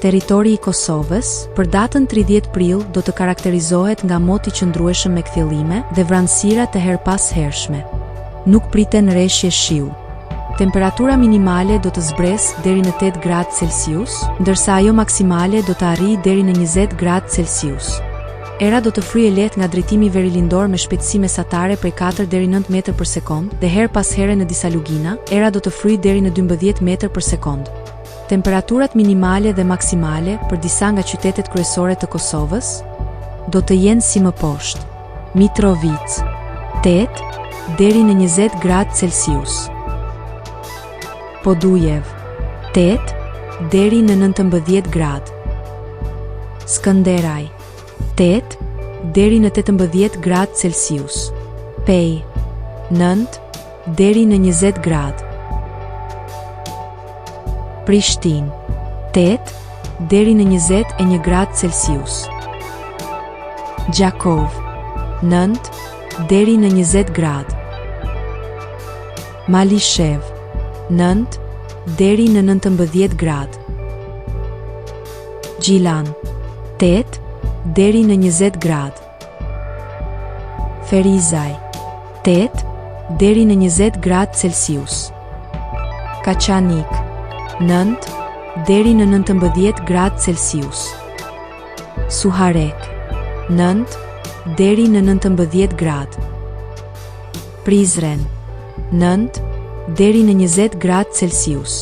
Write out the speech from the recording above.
Territori i Kosovës, për datën 30 prill do të karakterizohet nga moti qëndrueshëm me kthjellime dhe vranësira të herpashershme. Nuk priten rreshje shiu. Temperatura minimale do të zbresë deri në 8 gradë Celsius, ndërsa ajo maksimale do të arrijë deri në 20 gradë Celsius. Era do të fryejë lehtë nga drejtimi verilindor me shpejtësi mesatare prej 4 deri 9 metër për sekond dhe her pas here në disa lugina, era do të fryejë deri në 12 metër për sekond. Temperaturat minimale dhe maksimale për disa nga qytetet kryesore të Kosovës do të jenë si më poshtë: Mitrovica 8 deri në 20 gradë Celsius, Podujev 8 deri në 19 gradë, Skënderaj 8 deri në 18 gradë Celsius, Pej 9 deri në 20 gradë, Prishtinë 8 deri në 21 gradë Celsius, Gjakov 9 deri në 20 gradë, Malishev 9 deri në 19 gradë, Gjilan 8 deri në 20 gradë, Ferizaj 8 deri në 20 gradë Celsius, Kaçanik 9 deri në 19 gradë Celsius, Suharek 9 deri në 19 gradë, Prizren 9 deri në 20 gradë Celsius.